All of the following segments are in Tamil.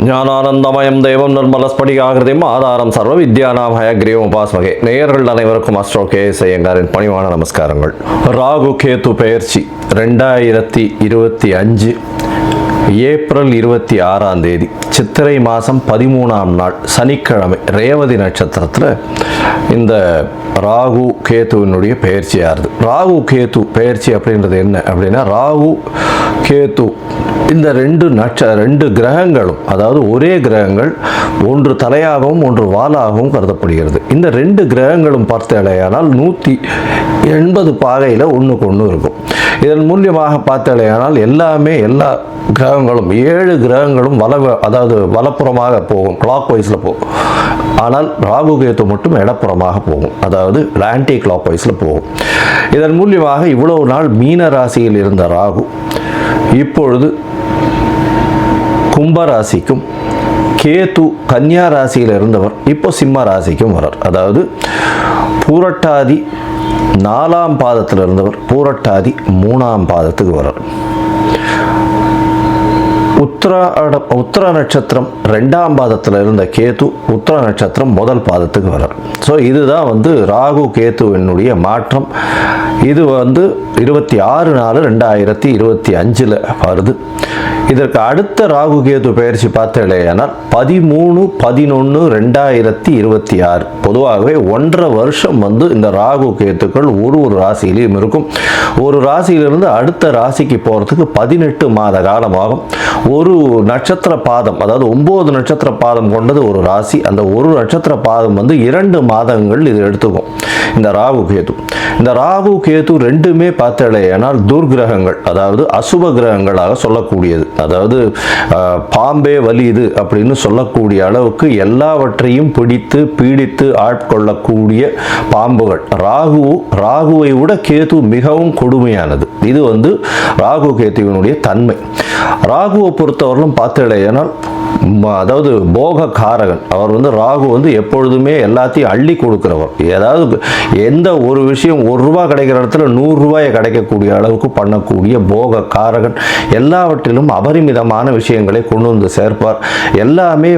ஞானானந்தமயம் தெய்வம் நிர்மலஸ்படிகாகிருதியும் ஆதாரம் சர்வ வித்யானாம் ஹயக்ரீவம் உபாஸ்மகே. நேயர்கள் அனைவருக்கும் அஸ்ட்ரோ கேஎஸ் ஐயங்காரின் பணிவான நமஸ்காரங்கள். ராகு கேது பெயர்ச்சி 2025 ஏப்ரல் 26ஆம் தேதி சித்திரை மாதம் 13ஆம் நாள் சனிக்கிழமை ரேவதி நட்சத்திரத்தில் இந்த ராகு கேத்துவினுடைய பெயர்ச்சியாகுது. ராகு கேத்து பெயர்ச்சி அப்படின்றது என்ன அப்படின்னா, ராகு கேத்து இந்த ரெண்டு கிரகங்களும், அதாவது ஒரே கிரகங்கள், ஒன்று தலையாகவும் ஒன்று வாலாகவும் கருதப்படுகிறது. இந்த ரெண்டு கிரகங்களும் பார்த்தாலேயானால் 180 பாகையில் ஒன்றுக்கு ஒன்று இருக்கும். இதன் மூலியமாக பார்த்தாலேயானால் எல்லா கிரகங்களும் 7 கிரகங்களும் அதாவது வலப்புறமாக போகும், கிளாக் வைஸில் போகும். ஆனால் ராகு கேத்து மட்டும் இடப்புறமாக போகும், அதாவது ஆன்டி கிளாக் வைஸில் போகும். இதன் மூலியமாக இவ்வளவு நாள் மீன ராசியில் இருந்த ராகு இப்பொழுது கும்பராசிக்கும், கேது கன்னியா ராசியில் இருந்தவர் இப்போ சிம்ம ராசிக்கும் வரார். அதாவது பூரட்டாதி 4ஆம் பாதத்தில் இருந்தவர் பூரட்டாதி 3ஆம் பாதத்துக்கு வரார். உத்திர நட்சத்திரம் 2ஆம் பாதத்தில் இருந்த கேது உத்திர நட்சத்திரம் 1 பாதத்துக்கு வரார். ஸோ இதுதான் ராகு கேத்துவினுடைய மாற்றம். இது 26/4/2025 வருது. இதற்கு அடுத்த ராகு கேது பெயர்ச்சி பார்த்தேனால் 13/11/2026. பொதுவாகவே 1.5 வருஷம் இந்த ராகு கேத்துக்கள் ஒரு ராசியிலையும் இருக்கும். ஒரு ராசியிலிருந்து அடுத்த ராசிக்கு போகிறதுக்கு 18 மாத காலமாகும். ஒரு நட்சத்திர பாதம், அதாவது 9 நட்சத்திர பாதம் கொண்டது ஒரு ராசி. அந்த ஒரு நட்சத்திர பாதம் 2 மாதங்கள் இது எடுத்துக்கும். இந்த ராகு கேது ரெண்டுமே பார்த்தேனால் துர்கிரகங்கள், அதாவது அசுப கிரகங்களாக சொல்லக்கூடியது. அதாவது பாம்பே வலியுது அப்படின்னு சொல்லக்கூடிய அளவுக்கு எல்லாவற்றையும் பிடித்து பீடித்து ஆட்கொள்ளக்கூடிய பாம்புகள். ராகுவை விட கேது மிகவும் கொடுமையானது. இது ராகு கேதுவினுடைய தன்மை. ராகுவை பொறுத்தவரையிலும் பார்த்தேனால் அதாவது போக காரகன். அவர் ராகு எப்பொழுதுமே எல்லாத்தையும் அள்ளி கொடுக்கிறவர். ஏதாவது எந்த ஒரு விஷயம் 1 ரூபா கிடைக்கிற இடத்துல 100 ரூபாயை கிடைக்கக்கூடிய அளவுக்கு பண்ணக்கூடிய போக காரகன். எல்லாவற்றிலும் அபரிமிதமான விஷயங்களை கொண்டு சேர்ப்பார். எல்லாமே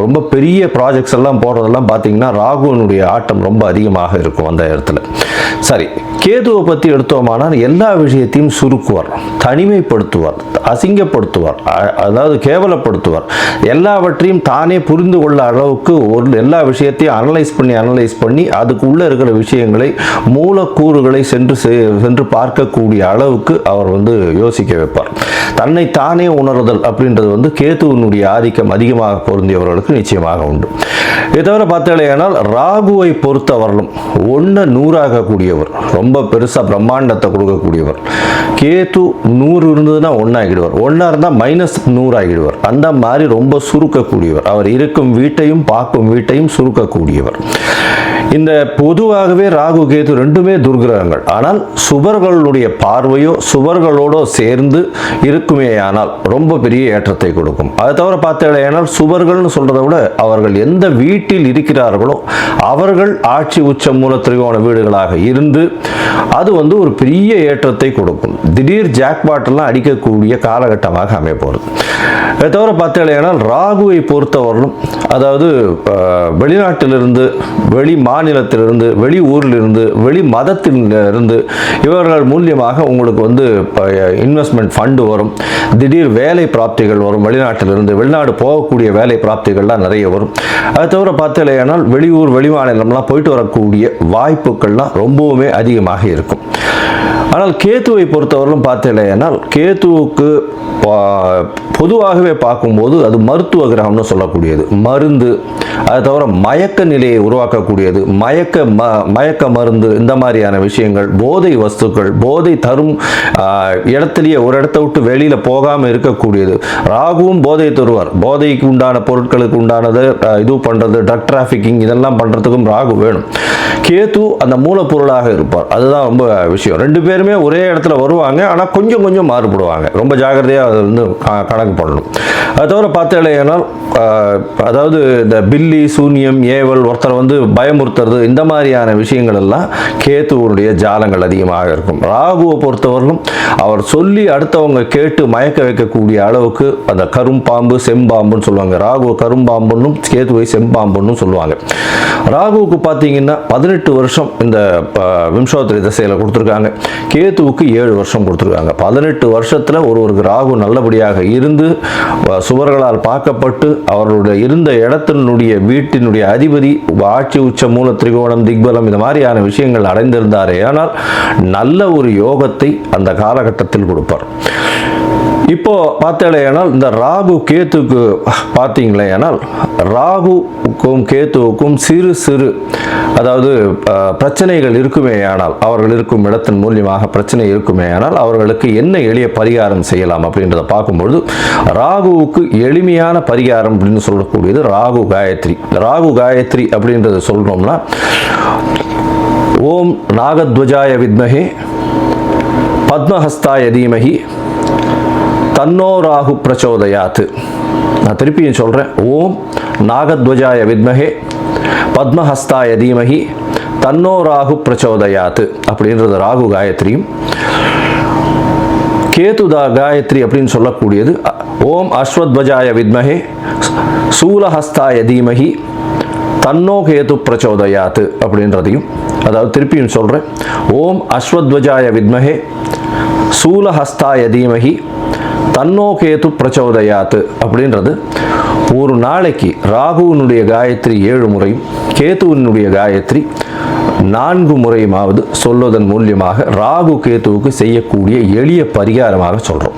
ரொம்ப பெரிய ப்ராஜெக்ட்ஸ் எல்லாம் போடுறதெல்லாம் பார்த்தீங்கன்னா ராகுவினுடைய ஆட்டம் ரொம்ப அதிகமாக இருக்கும் அந்த இடத்துல. சரி, கேதுவை பற்றி எடுத்தோமானால் எல்லா விஷயத்தையும் சுருக்குவார், தனிமைப்படுத்துவார், அசிங்கப்படுத்துவார், அதாவது கேவலப்படுத்துவார். எல்லாவற்றையும் தானே புரிந்து கொள்ள அளவுக்கு எல்லா விஷயத்தையும் அனலைஸ் பண்ணி அதுக்குள்ளே இருக்கிற விஷயங்களை, மூலக்கூறுகளை சென்று பார்க்கக்கூடிய அளவுக்கு அவர் யோசிக்க வைப்பார். தன்னை தானே உணர்தல் அப்படின்றது கேதுவினுடைய ஆதிக்கம் அதிகமாக பொருந்தியவர்களுக்கு நிச்சயமாக உண்டு. இதை தவிர பார்த்தாலேயானால் ராகுவை பொறுத்தவரையிலும் 1 100ஆகக்கூடியவர், ரொம்ப பெருசாக பிரம்மாண்டத்தை கொடுக்கக்கூடியவர். கேது 100 இருந்ததுன்னா 1 ஆகிடுவார், 1 இருந்தால் -100 ஆகிடுவார். அந்த மாதிரி ரொம்ப சுருக்கக்கூடியவர். அவர் இருக்கும் வீட்டையும் பார்க்கும் வீட்டையும் சுருக்கக்கூடியவர். இந்த பொதுவாகவே ராகு கேது ரெண்டுமே துர்கிரகங்கள். ஆனால் சுபர்களுடைய பார்வையோ சுபர்களோட சேர்ந்து இருக்குமேயானால் ரொம்ப பெரிய ஏற்றத்தை கொடுக்கும். அதை தவிர பார்த்தேனால் சுபர்கள்னு சொல்றதை விட அவர்கள் எந்த வீட்டில் இருக்கிறார்களோ அவர்கள் ஆட்சி உச்ச மூல திரிகோண வீடுகளாக இருந்து அது ஒரு பெரிய ஏற்றத்தை கொடுக்கும். திடீர் ஜாக்பாட் எல்லாம் அடிக்கக்கூடிய காலகட்டமாக அமையப்போகிறது. அதை தவிர பார்த்தேனால் ராகுவை பொறுத்தவரையிலும், அதாவது வெளிநாட்டிலிருந்து, வெளி மாநிலத்திலிருந்து, வெளி ஊரிலிருந்து, வெளி மதத்திலிருந்து இவர்கள் மூலியமாக உங்களுக்கு இன்வெஸ்ட்மெண்ட் ஃபண்டு வரும். திடீர் வேலை பிராப்திகள் வரும். வெளிநாட்டிலிருந்து வெளிநாடு போகக்கூடிய வேலை பிராப்திகள்லாம் நிறைய வரும். அதை தவிர பார்த்தேனால் வெளியூர் வெளி மாநிலம்லாம் போயிட்டு வரக்கூடிய வாய்ப்புகள்லாம் ரொம்பவுமே அதிகமாக இருக்கும். ஆனால் கேத்துவை பொறுத்தவரையிலும் பார்த்தேனால் கேத்துவுக்கு பொதுவாகவே பார்க்கும்போது அது மருத்துவ கிரகம்னு சொல்லக்கூடியது. மருந்து, அதை தவிர மயக்க நிலையை உருவாக்கக்கூடியது, மயக்க மருந்து, இந்த மாதிரியான விஷயங்கள், போதை வஸ்துக்கள், போதை தரும் இடத்துலையே ஒரு இடத்த விட்டு வெளியில் போகாமல் இருக்கக்கூடியது. ராகுவும் போதை தருவார். போதைக்கு உண்டான பொருட்களுக்கு உண்டானது இது பண்ணுறது, ட்ரக் டிராஃபிக்கிங், இதெல்லாம் பண்ணுறதுக்கும் ராகு வேணும். கேது அந்த மூலப்பொருளாக இருப்பார். அதுதான் ரொம்ப விஷயம். 2 பேருமே பேருமே ஒரே இடத்துல வருவாங்க, ஆனால் கொஞ்சம் கொஞ்சம் மாறுபடுவாங்க. ரொம்ப ஜாகிரதையாக அதை வந்து கணக்கு பண்ணணும். அது தவிர பார்த்தேனால் அதாவது இந்த பில்லி சூன்யம் ஏவல் ஒருத்தர் வந்து பயமுறுத்துறது இந்த மாதிரியான விஷயங்கள் எல்லாம் கேத்துவனுடைய ஜாலங்கள் அதிகமாக இருக்கும். ராகுவை பொறுத்தவரையிலும் அவர் சொல்லி அடுத்தவங்க கேட்டு மயக்க வைக்கக்கூடிய அளவுக்கு அந்த கரும்பாம்பு செம்பாம்புன்னு சொல்லுவாங்க. ராகுவை கரும்பாம்புன்னும் கேத்துவை செம்பாம்புன்னு சொல்லுவாங்க. ராகுவுக்கு பார்த்தீங்கன்னா 18 வருஷம் இந்த விம்சோத்தரி திசையில் கொடுத்துருக்காங்க. கேத்துவுக்கு 7 வருஷம் கொடுத்துருக்காங்க. 18 வருஷத்தில் ஒருவருக்கு ராகு நல்லபடியாக இருந்து சுவர்களால் பார்க்கப்பட்டு அவர்களுடைய இருந்த இடத்தினுடைய வீட்டினுடைய அதிபதி ஆட்சி உச்ச மூல திரிகோணம் திக்பலம் இந்த மாதிரியான விஷயங்கள் அடைந்திருந்தாரே ஆனால் நல்ல ஒரு யோகத்தை அந்த காலகட்டத்தில் கொடுப்பார். இப்போ பார்த்தேனால் இந்த ராகு கேத்துக்கு பார்த்தீங்களேனால் ராகுக்கும் கேத்துவுக்கும் சிறு சிறு அதாவது பிரச்சனைகள் இருக்குமே ஆனால் அவர்கள் இருக்கும் இடத்தின் மூலியமாக பிரச்சனை இருக்குமே ஆனால் அவர்களுக்கு என்ன எளிய பரிகாரம் செய்யலாம் அப்படின்றத பார்க்கும்பொழுது ராகுவுக்கு எளிமையான பரிகாரம் அப்படின்னு சொல்லக்கூடியது ராகு காயத்ரி. ராகு காயத்ரி அப்படின்றத சொல்றோம்னா ஓம் நாகத்வஜாய வித்மஹே பத்மஹஸ்தாய தீமஹி தன்னோ ராகு பிரச்சோதயாத். நான் திருப்பியும் சொல்கிறேன். ஓம் நாகத்வஜாய வித்மஹே பத்மஹஸ்தாய தீமஹி தன்னோ ராகு பிரச்சோதயாத் அப்படின்றது ராகு காயத்ரியும். கேதுதா காயத்ரி அப்படின்னு சொல்லக்கூடியது ஓம் அஸ்வத்வஜாய வித்மஹே சூலஹஸ்தாய தீமஹி தன்னோ கேது பிரச்சோதயாத் அப்படின்றதையும், அதாவது திருப்பியும் சொல்கிறேன். ஓம் அஸ்வத்வஜாய வித்மஹே சூலஹஸ்தாய தீமஹி தன்னோ கேது பிரச்சோதயாத் அப்படின்றது ஒரு நாளைக்கு ராகுவினுடைய காயத்ரி 7 முறையும் கேதுவினுடைய காயத்ரி 4 முறையுமாவது சொல்வதன் மூலியமாக ராகு கேத்துவுக்கு செய்யக்கூடிய எளிய பரிகாரமாக சொல்கிறோம்.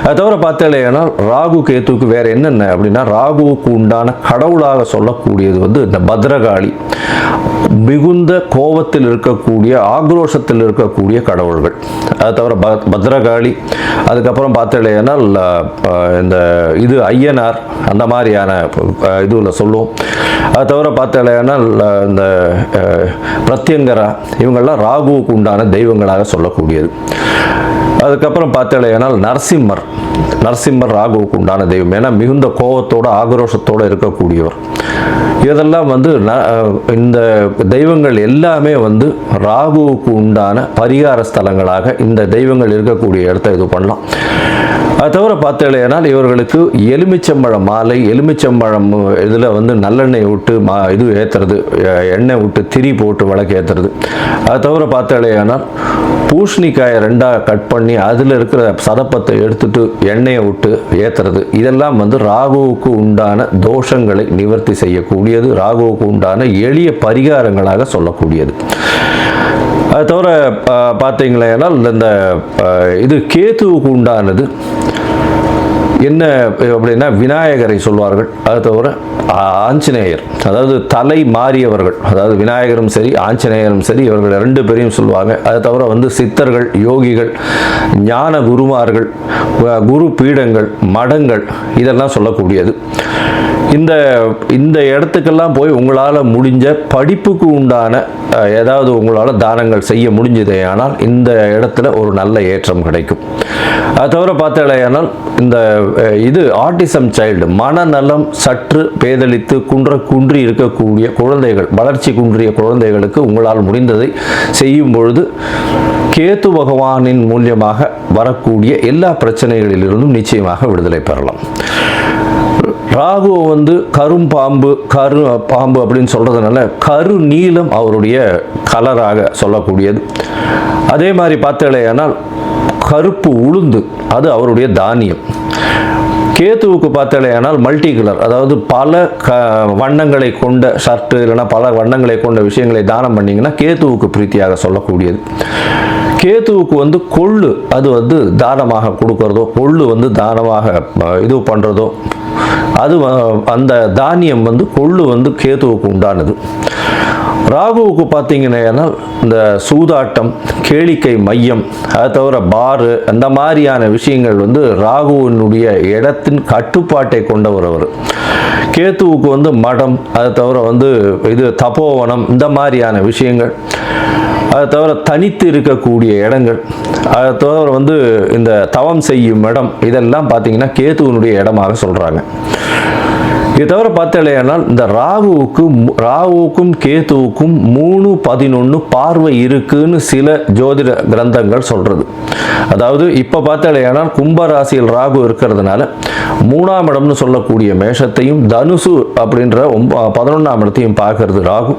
அது தவிர பார்த்தேன்னா ராகு கேத்துவுக்கு வேற என்னென்ன அப்படின்னா ராகுவுக்கு உண்டான கடவுளாக சொல்லக்கூடியது வந்து இந்த பத்ரகாளி, மிகுந்த கோபத்தில் இருக்கக்கூடிய ஆக்ரோஷத்தில் இருக்கக்கூடிய கடவுள்கள். அது தவிர பத்ரகாளி, அதுக்கப்புறம் பார்த்தேன்னா இந்த இது ஐயனார் அந்த மாதிரியான இதுவில் சொல்லுவோம். அது தவிர பார்த்தேன்னா இந்த பிரத்யங்கரா இவங்கெல்லாம் ராகுவுக்கு உண்டான தெய்வங்களாக சொல்லக்கூடியது. அதுக்கப்புறம் பார்த்தேன்னா நரசிம்மர் ராகுவுக்கு உண்டான தெய்வம். ஏன்னா மிகுந்த கோபத்தோடு ஆக்ரோஷத்தோடு இருக்கக்கூடியவர். இதெல்லாம் வந்து இந்த தெய்வங்கள் எல்லாமே வந்து ராகுவுக்கு உண்டான பரிகார ஸ்தலங்களாக இந்த தெய்வங்கள் இருக்கக்கூடிய இடத்த இது பண்ணலாம். அது தவிர பார்த்தேனால் இவர்களுக்கு எலுமிச்சம்பழம் மாலை, எலுமிச்சம்பழம் இதில் வந்து நல்லெண்ணெய் விட்டு இது ஏற்றுறது, எண்ணெய் விட்டு திரி போட்டு விளக்கு ஏற்றுறது. அது தவிர பார்த்தேனால் பூசணிக்காயை 2ஆக கட் பண்ணி அதில் இருக்கிற சதப்பத்தை எடுத்துட்டு எண்ணெயை விட்டு ஏற்றுறது. இதெல்லாம் வந்து ராகுவுக்கு உண்டான தோஷங்களை நிவர்த்தி செய்யக்கூடியது, ராகுவுக்கு உண்டான எளிய பரிகாரங்களாக சொல்லக்கூடியது. அது தவிர பார்த்தீங்களேனா இந்த இது கேத்துவுக்கு உண்டானது என்ன அப்படின்னா விநாயகரை சொல்வார்கள். அது தவிர ஆஞ்சநேயர், அதாவது தலை மாறியவர்கள், அதாவது விநாயகரும் சரி ஆஞ்சநேயரும் சரி இவர்கள் 2 பேரையும் சொல்லுவாங்க. அது தவிர வந்து சித்தர்கள், யோகிகள், ஞான குருமார்கள், குரு பீடங்கள், மடங்கள் இதெல்லாம் சொல்லக்கூடியது. இந்த இடத்துக்கெல்லாம் போய் உங்களால் முடிஞ்ச படிப்புக்கு உண்டான ஏதாவது உங்களால் தானங்கள் செய்ய முடிஞ்சதே ஆனால் இந்த இடத்துல ஒரு நல்ல ஏற்றம் கிடைக்கும். அது தவிர பார்த்தேனால் இந்த இது ஆட்டிசம் சைல்டு, மனநலம் சற்று பேதலித்து குன்றி இருக்கக்கூடிய குழந்தைகள், வளர்ச்சி குன்றிய குழந்தைகளுக்கு உங்களால் முடிந்ததை செய்யும் பொழுது கேத்து பகவானின் மூலியமாக வரக்கூடிய எல்லா பிரச்சனைகளிலிருந்தும் நிச்சயமாக விடுதலை பெறலாம். ராகு வந்து பாம்பு அப்படின்னு சொல்றதுனால கரு நீலம் அவருடைய கலராக சொல்லக்கூடியது. அதே மாதிரி பார்த்தேனால் கருப்பு உளுந்து அது அவருடைய தானியம். கேத்துவுக்கு பார்த்தேனால் மல்டி கலர், அதாவது பல வண்ணங்களை கொண்ட ஷர்ட்டு இல்லைன்னா பல வண்ணங்களை கொண்ட விஷயங்களை தானம் பண்ணிங்கன்னா கேத்துவுக்கு பிரீத்தியாக சொல்லக்கூடியது. கேத்துவுக்கு வந்து கொள்ளு அது வந்து தானமாக கொடுக்கறதோ, கொள்ளு வந்து தானமாக இது பண்ணுறதோ, அது அந்த தானியம் வந்து கொள்ளு வந்து கேத்துவுக்கு உண்டானது. ராகுவுக்கு பார்த்தீங்கன்னா இந்த சூதாட்டம், கேளிக்கை மையம், அதை தவிர பாரு அந்த மாதிரியான விஷயங்கள் வந்து ராகுவினுடைய இடத்தின் கட்டுப்பாட்டை கொண்டவர் அவர். கேத்துவுக்கு வந்து மடம், அதை தவிர வந்து இது தபோவனம் இந்த மாதிரியான விஷயங்கள். அதை தவிர தனித்து இருக்கக்கூடிய இடங்கள், அதை தவிர வந்து இந்த தவம் செய்யும் இடம், இதெல்லாம் பார்த்தீங்கன்னா கேதுவனுடைய இடமாக சொல்கிறாங்க. இது தவிர பார்த்தாலேயானால் இந்த ராகுவுக்கும் கேதுவுக்கும் 3-11 பார்வை இருக்குன்னு சில ஜோதிட கிரந்தங்கள் சொல்றது. அதாவது இப்போ பார்த்தாலேயானால் கும்பராசியில் ராகு இருக்கிறதுனால 3ஆம் இடம்னு சொல்லக்கூடிய மேஷத்தையும் தனுசு அப்படின்ற 11ஆம் இடத்தையும் பார்க்கறது ராகு.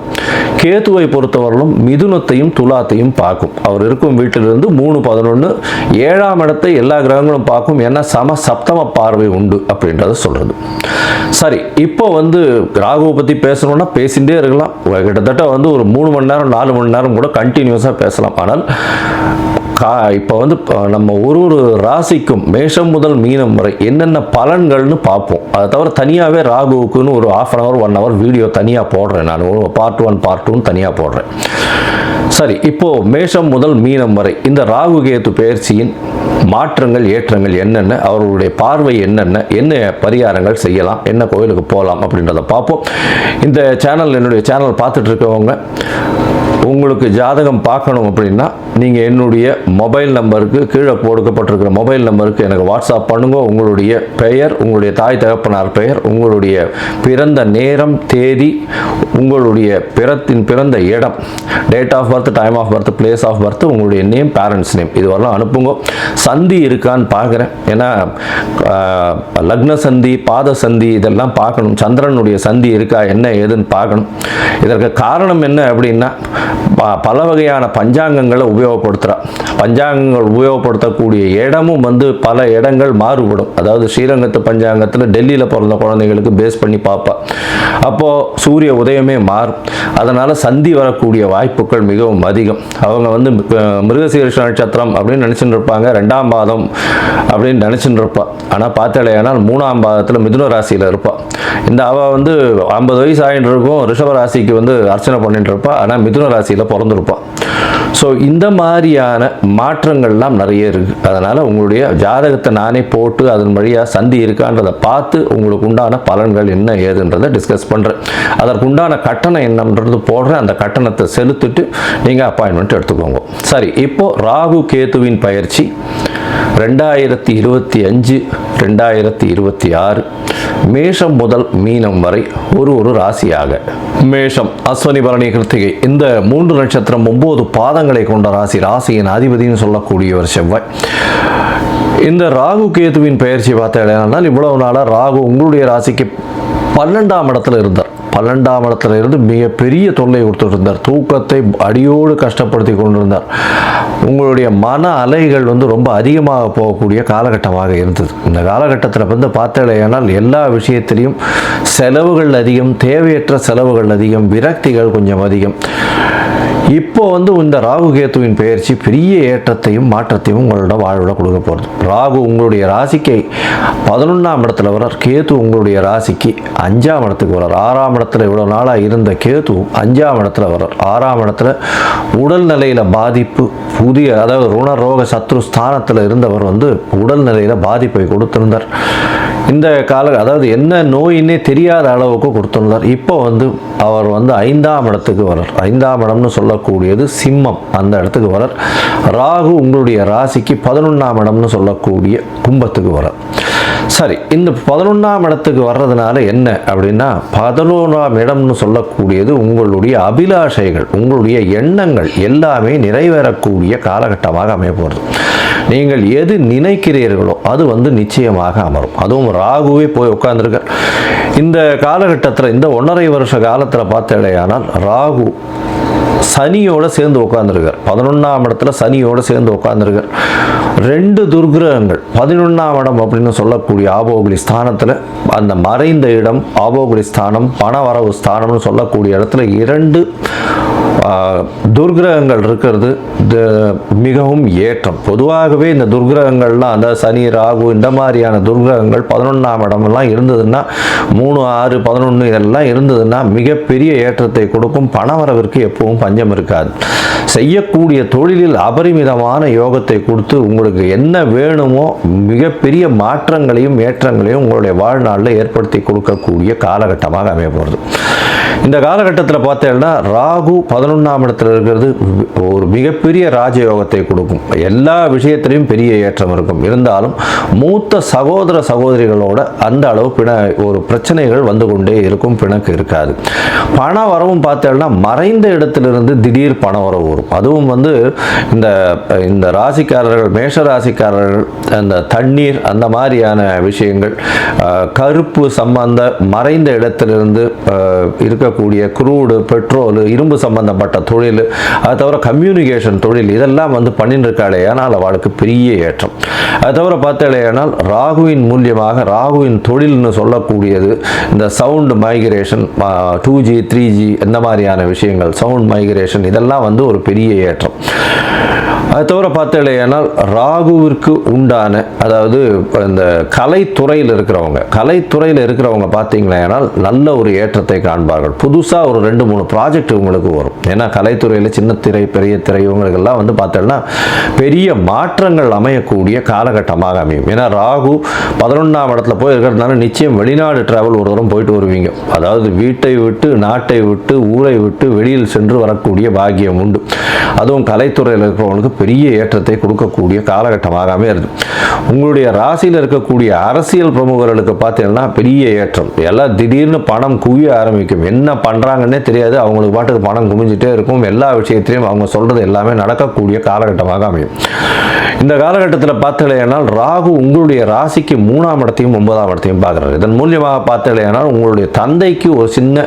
கேதுவை பொறுத்தவரையிலும் மிதுனத்தையும் துலாத்தையும் பார்க்கும். அவர் இருக்கும் வீட்டிலிருந்து 3-11 7ஆம் இடத்தை எல்லா கிரகங்களும் பார்க்கும். ஏன்னா சப்தம பார்வை உண்டு அப்படின்றத சொல்றது. சரி, இப்போ வந்து ராகுவை பற்றி பேசணும்னா பேசிகிட்டே இருக்கலாம். கிட்டத்தட்ட வந்து ஒரு 3 மணி நேரம் 4 மணி நேரம் கூட கண்டினியூஸாக பேசலாம். ஆனால் இப்போ வந்து நம்ம ஒரு ராசிக்கும் மேஷம் முதல் மீனம் வரை என்னென்ன பலன்கள்னு பார்ப்போம். அதை தவிர தனியாகவே ராகுவுக்குன்னு ஒரு 1/2 hour 1 hour வீடியோ தனியாக போடுறேன். நான் பார்ட் 1 பார்ட் 2 தனியாக போடுறேன். சரி, இப்போ மேஷம் முதல் மீனம் வரை இந்த ராகு கேது பெயர்ச்சியின் மாற்றங்கள் ஏற்றங்கள் என்னென்ன, அவர்களுடைய பார்வை என்னென்ன, என்ன பரிகாரங்கள் செய்யலாம், என்ன கோயிலுக்கு போகலாம் அப்படின்றத பார்ப்போம். இந்த சேனல், என்னுடைய சேனல் பார்த்துட்டு இருக்கவங்க உங்களுக்கு ஜாதகம் பார்க்கணும் அப்படின்னா நீங்கள் என்னுடைய மொபைல் நம்பருக்கு, கீழே கொடுக்கப்பட்டிருக்கிற மொபைல் நம்பருக்கு எனக்கு வாட்ஸ்அப் பண்ணுங்க. உங்களுடைய பெயர், உங்களுடைய தாய் தகப்பனார் பெயர், உங்களுடைய பிறந்த நேரம், தேதி, உங்களுடைய பிறந்த இடம், date of birth, time of birth, place of birth, உங்களுடைய நேம், பேரண்ட்ஸ் நேம், இது வரலாம் அனுப்புங்க. சந்தி இருக்கான்னு பார்க்குறேன். ஏன்னா லக்ன சந்தி, பாத சந்தி இதெல்லாம் பார்க்கணும். சந்திரனுடைய சந்தி இருக்கா, என்ன ஏதுன்னு பார்க்கணும். இதற்கு காரணம் என்ன அப்படின்னா பல வகையான பஞ்சாங்கங்களை உபயோகப்படுத்துகிறார். பஞ்சாங்கங்கள் உபயோகப்படுத்தக்கூடிய இடமும் வந்து பல இடங்கள் மாறுபடும். அதாவது ஸ்ரீரங்கத்து பஞ்சாங்கத்தில் டெல்லியில் பிறந்த குழந்தைங்களுக்கு பேஸ் பண்ணி பார்ப்பா. அப்போது சூரிய உதயமே மாறும். அதனால் சந்தி வரக்கூடிய வாய்ப்புகள் மிகவும் அதிகம். அவங்க வந்து மிருகசீரிஷ நட்சத்திரம் அப்படின்னு நினச்சிட்டு இருப்பாங்க, 2ஆம் பாதம் அப்படின்னு நினச்சிட்டு இருப்பாள். ஆனால் பார்த்தாலேயானால் 3ஆம் பாதத்தில் மிதுன ராசியில் இருப்பாள். இந்த அவள் வந்து 50 வயசு ஆகிட்டு இருக்கும், ரிஷப ராசிக்கு வந்து அர்ச்சனை பண்ணிட்டு இருப்பாள். ஆனால் மிதுன ராசியில் பிறந்திருப்பாள். ஸோ இந்த மாதிரியான மாற்றங்கள்லாம் நிறைய இருக்குது. அதனால் உங்களுடைய ஜாதகத்தை நானே போட்டு அதன் வழியாக சந்தி இருக்கான்றதை பார்த்து உங்களுக்கு உண்டான பலன்கள் என்ன ஏதுன்றதை டிஸ்கஸ் பண்ணுறேன். அதற்குண்டான கட்டணம் என்னன்றது போடுறேன். அந்த கட்டணத்தை செலுத்திட்டு நீங்கள் அப்பாயின்மெண்ட் எடுத்துக்கோங்க. சரி, இப்போது ராகு கேதுவின் பயிற்சி 2025 2026 மேஷம் முதல் மீனம் வரை ஒரு ராசியாக. மேஷம் அஸ்வினி பரணி கிருத்திகை இந்த 3 நட்சத்திரம் 9 பாதங்களை கொண்ட ராசி. ராசியின் அதிபதினு சொல்லக்கூடியவர் செவ்வாய். இந்த ராகு கேதுவின் பெயர்ச்சி பார்த்தால் இவ்வளவு நாளாக ராகு உங்களுடைய ராசிக்கு 12ஆம் இடத்துல இருந்தார். 12ஆம் இடத்துல இருந்து மிகப்பெரிய தொல்லை கொடுத்துட்டு இருந்தார். தூக்கத்தை அடியோடு கஷ்டப்படுத்தி கொண்டிருந்தார். உங்களுடைய மன அலைகள் வந்து ரொம்ப அதிகமாக போகக்கூடிய காலகட்டமாக இருந்தது. இந்த காலகட்டத்தில் வந்து பார்த்தாலேயானால் எல்லா விஷயத்திலையும் செலவுகள் அதிகம், தேவையற்ற செலவுகள் அதிகம், விரக்திகள் கொஞ்சம் அதிகம். இப்போ வந்து இந்த ராகு கேத்துவின் பெயர்ச்சி பெரிய ஏற்றத்தையும் மாற்றத்தையும் உங்களோட வாழ்வில் கொடுக்க போகிறது. ராகு உங்களுடைய ராசிக்கு 11ஆம் இடத்துல வரார். கேது உங்களுடைய ராசிக்கு 5ஆம் இடத்துக்கு வரார். 6ஆம் இடத்துல இவ்வளோ நாளாக இருந்த கேது 5ஆம் இடத்துல வரார். 6ஆம் இடத்துல உடல் நிலையில் பாதிப்பு, அதாவது ருணரோக சத்ரு ஸ்தானத்தில் இருந்தவர் வந்து உடல் நிலையில் பாதிப்பை கொடுத்திருந்தார். இந்த அதாவது என்ன நோயின்னே தெரியாத அளவுக்கு கொடுத்திருந்தார். இப்போ வந்து அவர் வந்து 5ஆம் இடத்துக்கு வரார். 5ஆம் இடம்னு சொல்லக்கூடியது சிம்மம், அந்த இடத்துக்கு வரார். ராகு உங்களுடைய ராசிக்கு 11ஆம் இடம்னு சொல்லக்கூடிய கும்பத்துக்கு வரார். சரி, இந்த 11ஆம் இடத்துக்கு வர்றதுனால என்ன அப்படின்னா 11ஆம் இடம்னு சொல்லக்கூடியது உங்களுடைய அபிலாஷைகள், உங்களுடைய எண்ணங்கள் எல்லாமே நிறைவேறக்கூடிய காலகட்டமாக அமைய போகிறது. நீங்கள் எது நினைக்கிறீர்களோ அது வந்து நிச்சயமாக அமரும். அதுவும் ராகுவே போய் உட்கார்ந்துருக்கார் இந்த காலகட்டத்தில். இந்த 1.5 வருஷ காலத்தில் பார்த்தேடையானால் ராகு சனியோட சேர்ந்து உட்கார்ந்துருக்கார். 11ஆம் இடத்துல சனியோட சேர்ந்து உட்கார்ந்துருக்கார். 2 துர்கிரகங்கள் 11ஆம் இடம் அப்படின்னு சொல்லக்கூடிய ஆபோகுலி ஸ்தானத்தில், அந்த மறைந்த இடம் ஆபோகுலி ஸ்தானம், பணவரவு ஸ்தானம்னு சொல்லக்கூடிய இடத்துல 2 துர்கிரகங்கள் இருக்கிறது மிகவும் ஏற்றம். பொதுவாகவே இந்த துர்கிரகங்கள்லாம், அந்த சனி ராகு இந்த மாதிரியான துர்கிரகங்கள் 11ஆம் இடமெல்லாம் இருந்ததுன்னா 3, 6, 11 இதெல்லாம் இருந்ததுன்னா மிகப்பெரிய ஏற்றத்தை கொடுக்கும். பணவரவிற்கு எப்பவும் பஞ்சம் இருக்காது. செய்யக்கூடிய தொழிலில் அபரிமிதமான யோகத்தை கொடுத்து உங்களுக்கு என்ன வேணுமோ மிகப்பெரிய மாற்றங்களையும் ஏற்றங்களையும் உங்களுடைய வாழ்நாளில் ஏற்படுத்தி கொடுக்கக்கூடிய காலகட்டமாக அமைய போகிறது. இந்த காலகட்டத்தில் பார்த்தீங்கன்னா ராகு 11ஆம் இடத்துல இருக்கிறது ஒரு மிகப்பெரிய ராஜயோகத்தை கொடுக்கும். எல்லா விஷயத்திலையும் பெரிய ஏற்றம் இருக்கும். இருந்தாலும் மூத்த சகோதர சகோதரிகளோட அந்த அளவு ஒரு பிரச்சனைகள் வந்து கொண்டே இருக்கும், பிணக்கு இருக்காது. பண வரவும் பார்த்தீங்கன்னா மறைந்த இடத்திலிருந்து திடீர் பண வரவு வரும். அதுவும் வந்து இந்த ராசிக்காரர்கள், மேஷ ராசிக்காரர்கள், அந்த தண்ணீர் அந்த மாதிரியான விஷயங்கள், கருப்பு சம்பந்த மறைந்த இடத்திலிருந்து இருக்கக்கூடிய குரூடு, பெட்ரோல், இரும்பு சம்பந்தப்பட்ட தொழில், அது தவிர கம்யூனிகேஷன் தொழில், இதெல்லாம் வந்து பண்ணிட்டு இருக்காளே ஆனால் அவளுக்கு பெரிய ஏற்றம். அது தவிர பார்த்தாலேயானால் ராகுவின் மூலியமாக ராகுவின் தொழில்னு சொல்லக்கூடியது இந்த சவுண்ட் மைக்ரேஷன், 2G 3G இந்த மாதிரியான விஷயங்கள், சவுண்ட் மைக்ரேஷன், இதெல்லாம் வந்து ஒரு பெரிய ஏற்றம். அது தவிர பார்த்தாலேயானால் ராகுவிற்கு உண்டான, அதாவது இந்த கலைத்துறையில் இருக்கிறவங்க பார்த்தீங்கன்னா நல்ல ஒரு ஏற்றத்தை காண்பார்கள். புதுசாக ஒரு 2-3 ப்ராஜெக்ட் உங்களுக்கு வரும். ஏன்னா கலைத்துறையில் சின்ன திரை, பெரிய திரை, இவங்களுக்கெல்லாம் வந்து பார்த்தோம்னா பெரிய மாற்றங்கள் அமையக்கூடிய காலகட்டமாக அமையும். ஏன்னா ராகு 11ஆம் இடத்துல போய் இருக்கிறதுனால நிச்சயம் வெளிநாடு டிராவல் ஒரு தூரம் போயிட்டு வருவீங்க. அதாவது வீட்டை விட்டு, நாட்டை விட்டு, ஊரை விட்டு வெளியில் சென்று வரக்கூடிய பாக்கியம் உண்டு. அதுவும் கலைத்துறையில் இருக்கிறவங்களுக்கு பெரிய ஏற்றத்தை கொடுக்கக்கூடிய காலகட்டமாக அமைகிறது. உங்களுடைய ராசியில் இருக்கக்கூடிய அரசியல் பிரமுகர்களுக்கு பார்த்தீங்கன்னா பெரிய ஏற்றம். எல்லாம் திடீர்னு பணம் குவிய ஆரம்பிக்கும். என்ன பண்ணுறாங்கன்னே தெரியாது, அவங்களுக்கு பாட்டுக்கு பணம் குமிஞ்சிட்டே இருக்கும். எல்லா விஷயத்திலையும் அவங்க சொல்கிறது எல்லாமே நடக்கக்கூடிய காலகட்டமாக அமையும். இந்த காலகட்டத்தில் பார்த்தலையானால் ராகு உங்களுடைய ராசிக்கு 3ஆம் இடத்தையும் 9ஆம் இடத்தையும் பார்க்குறாரு. இதன் மூலியமாக பார்த்தலையானால் உங்களுடைய தந்தைக்கு ஒரு சின்ன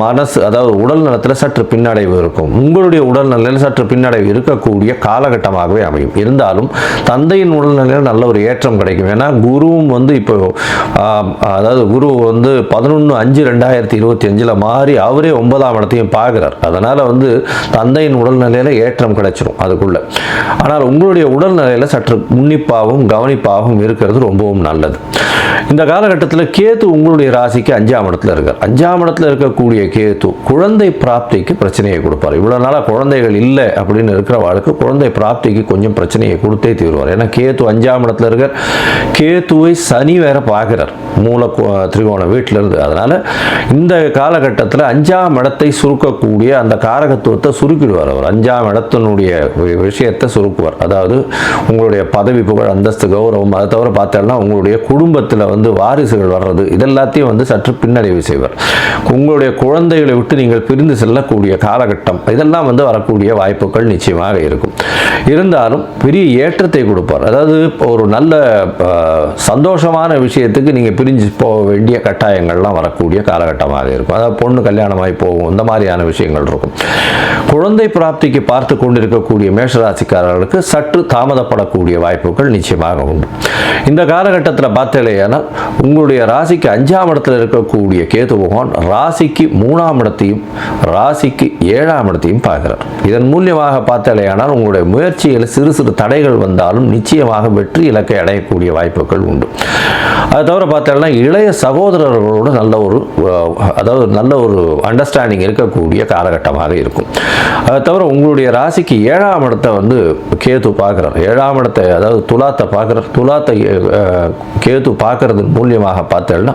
மனசு, அதாவது உடல் நலத்தில் சற்று பின்னடைவு இருக்கும். உங்களுடைய உடல் நிலையில் சற்று பின்னடைவு இருக்கக்கூடிய காலகட்டமாகவே அமையும். இருந்தாலும் தந்தையின் உடல்நிலையில் நல்ல ஒரு ஏற்றம் கிடைக்கும். ஏன்னா குருவும் வந்து இப்போ அதாவது குரு வந்து 11/5/2025 மாறி அவரே 9ஆம் இடத்தையும் பார்க்கிறார். அதனால் வந்து தந்தையின் உடல்நிலையில் ஏற்றம் கிடைச்சிடும் அதுக்குள்ள. ஆனால் உங்களுடைய உடல்நிலையில் சற்று உன்னிப்பாகவும் கவனிப்பாகவும் இருக்கிறது ரொம்பவும் நல்லது. இந்த காலகட்டத்தில் கேது உங்களுடைய ராசிக்கு 5ஆம் இடத்துல இருக்கார். 5ஆம் இடத்துல இருக்கக்கூடிய கேது குழந்தை பிராப்திக்கு பிரச்சனையை கொடுப்பார். இவ்வளோ நாளாக குழந்தைகள் இல்லை அப்படின்னு இருக்கிறவாளுக்கு குழந்தை பிராப்திக்கு கொஞ்சம் பிரச்சனையை கொடுத்தே தீர்வார். ஏன்னா கேது 5ஆம் இடத்துல இருக்கார். கேதுவை சனி வேற பார்க்கிறார் மூல திரிகோண வீட்டிலிருந்து. அதனால் இந்த காலகட்டத்தில் 5ஆம் இடத்தை சுருக்கக்கூடிய அந்த காரகத்துவத்தை சுருக்கிடுவார். அவர் 5ஆம் இடத்தினுடைய விஷயத்தை சுருக்குவார். அதாவது உங்களுடைய பதவி, புகழ், அந்தஸ்து, கௌரவம், அதை தவிர பார்த்தோம்னா உங்களுடைய குடும்பத்தில் வந்து வாரிசுகள் வர்றது, இதெல்லாத்தையும் வந்து சற்று பின்னடைவு செய்வார். உங்களுடைய குழந்தைகளை விட்டு நீங்கள் பிரிந்து செல்லக்கூடிய காலகட்டம், இதெல்லாம் வந்து வரக்கூடிய வாய்ப்புகள் நிச்சயமாக இருக்கும். இருந்தாலும் பெரிய ஏற்றத்தை கொடுப்பார். அதாவது ஒரு நல்ல சந்தோஷமான விஷயத்துக்கு நீங்கள் பிரிஞ்சு போக வேண்டிய கட்டாயங்கள்லாம் வரக்கூடிய காலகட்டமாக இருக்கும். அதாவது பொண்ணு கல்யாணமாகி போகும், இந்த மாதிரியான விஷயங்கள் இருக்கும். குழந்தை பிராப்திக்கு பார்த்து கொண்டிருக்கக்கூடிய மேஷராசிக்காரர்களுக்கு சற்று தாமதப்படக்கூடிய வாய்ப்புகள் நிச்சயமாக உண்டு. இந்த காலகட்டத்தில் பார்த்தேன்னா உங்களுடைய ராசிக்கு 5ஆம் இடத்துல இருக்கக்கூடிய கேது பகவான் ராசிக்கு 3ஆம் இடத்தையும் ராசிக்கு 7ஆம் இடத்தையும் பார்க்கிறார். இதன் மூலியமாக பார்த்தேனால் உங்களுடைய முயற்சியில் சிறு சிறு தடைகள் வந்தாலும் நிச்சயமாக வெற்றி இலக்கை அடையக்கூடிய வாய்ப்புகள் உண்டு. அது தவிர பார்த்தோம்னா இளைய சகோதரர்களோடு நல்ல ஒரு அண்டர்ஸ்டாண்டிங் இருக்கக்கூடிய காலகட்டமாக இருக்கும். அதை தவிர உங்களுடைய ராசிக்கு 7ஆம் இடத்தை வந்து கேது பார்க்குறார். 7ஆம் இடத்தை, அதாவது துலாத்தை பார்க்குறார். துலாத்தை கேது பார்க்கறது மூலியமாக பார்த்தோம்னா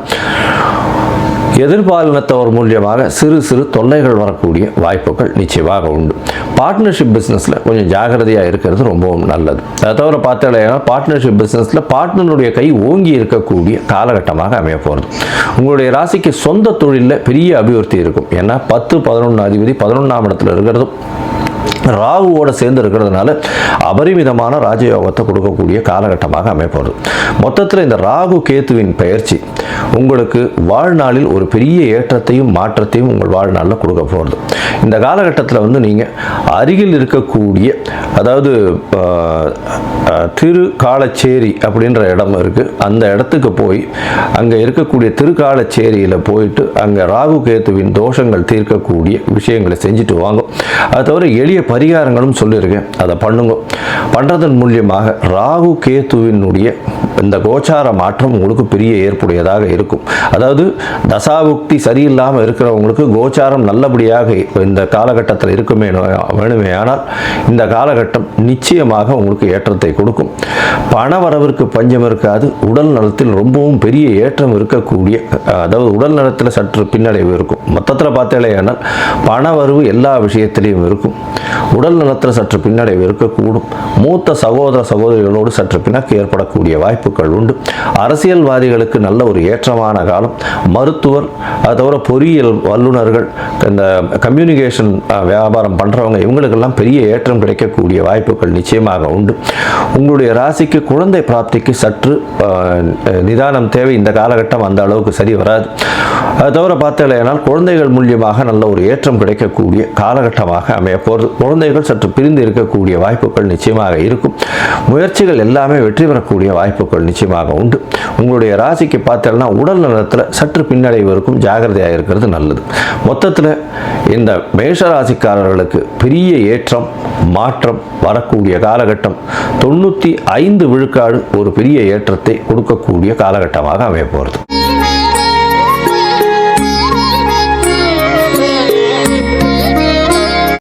எதிர்பாலினத்தவர் மூலியமாக சிறு சிறு தொல்லைகள் வரக்கூடிய வாய்ப்புகள் நிச்சயமாக உண்டு. பார்ட்னர்ஷிப் பிஸ்னஸில் கொஞ்சம் ஜாகிரதையாக இருக்கிறது ரொம்பவும் நல்லது. அதை தவிர பார்த்தீங்கன்னா பார்ட்னர்ஷிப் பிஸ்னஸில் பார்ட்னருடைய கை ஓங்கி இருக்கக்கூடிய காலகட்டமாக அமைய போகிறது. உங்களுடைய ராசிக்கு சொந்த தொழிலில் பெரிய அபிவிருத்தி இருக்கும். ஏன்னா 10-11 அதிபதி 11ஆம் இடத்துல இருக்கிறதும் ராகுவோடு சேர்ந்து இருக்கிறதுனால அபரிமிதமான ராஜயோகத்தை கொடுக்கக்கூடிய காலகட்டமாக அமைப்பது. மொத்தத்தில் இந்த ராகு கேத்துவின் பயிற்சி உங்களுக்கு வாழ்நாளில் ஒரு பெரிய ஏற்றத்தையும் மாற்றத்தையும் உங்கள் வாழ்நாளில் கொடுக்க போகிறது. இந்த காலகட்டத்தில் வந்து நீங்கள் அருகில் இருக்கக்கூடிய, அதாவது திருக்காலச்சேரி அப்படின்ற இடம் இருக்குது, அந்த இடத்துக்கு போய் அங்கே இருக்கக்கூடிய திருக்காலச்சேரியில் போயிட்டு அங்கே ராகு கேத்துவின் தோஷங்கள் தீர்க்கக்கூடிய விஷயங்களை செஞ்சுட்டு வாங்க. அது தவிர எளிய பரிகாரங்களும் சொல்லியிருக்கேன், அதை பண்ணுங்க. பண்ணுறதன் மூலியமாக ராகு கேத்துவினுடைய இந்த கோச்சார மாற்றம் உங்களுக்கு பெரிய ஏற்புடையதாக இருக்கும். அதாவது தசாபுக்தி சரியில்லாமல் இருக்கிறவங்களுக்கு கோச்சாரம் நல்லபடியாக இந்த காலகட்டத்தில் இருக்குமே வேணுமே, ஆனால் இந்த காலகட்டம் நிச்சயமாக உங்களுக்கு ஏற்றத்தை கொடுக்கும். பண வரவிற்கு பஞ்சம் இருக்காது. உடல் நலத்தில் ரொம்பவும் பெரிய ஏற்றம் இருக்கக்கூடிய, அதாவது உடல் நலத்தில் சற்று பின்னடைவு இருக்கும். மொத்தத்தில் பார்த்தேனால் பண வரவு எல்லா விஷயத்திலையும் இருக்கும். உடல் நலத்தில் சற்று பின்னடைவு இருக்கக்கூடும். மூத்த சகோதர சகோதரிகளோடு சற்று பிணக்கு ஏற்படக்கூடிய வாய்ப்புகள் உண்டு. அரசியல்வாதிகளுக்கு நல்ல ஒரு ஏற்றமான காலம். மருத்துவர், அது தவிர பொறியியல் வல்லுநர்கள், இந்த கம்யூனிகேஷன் வியாபாரம் பண்ணுறவங்க, இவங்களுக்கெல்லாம் பெரிய ஏற்றம் கிடைக்கக்கூடிய வாய்ப்புகள் நிச்சயமாக உண்டு. உங்களுடைய ராசிக்கு குழந்தை பிராப்திக்கு சற்று நிதானம் தேவை. இந்த காலகட்டம் அந்த அளவுக்கு சரி வராது. அது தவிர பார்த்தேனால் குழந்தைகள் மூலியமாக நல்ல ஒரு ஏற்றம் கிடைக்கக்கூடிய காலகட்டமாக அமைய போகிறது. குழந்தைகள் சற்று பிரிந்து இருக்கக்கூடிய வாய்ப்புகள் நிச்சயமாக இருக்கும். முயற்சிகள் எல்லாமே வெற்றி பெறக்கூடிய வாய்ப்புகள் நிச்சயமாக உண்டு. உங்களுடைய ராசிக்கு பார்த்தேன்னா உடல் நலத்தில் சற்று பின்னடைவு இருக்கும். ஜாகிரதையாக இருக்கிறது நல்லது. மொத்தத்தில் இந்த மேஷ ராசிக்காரர்களுக்கு பெரிய ஏற்றம் மாற்றம் வரக்கூடிய காலகட்டம் 95% ஒரு பெரிய ஏற்றத்தை கொடுக்கக்கூடிய காலகட்டமாக அமைய போகிறது.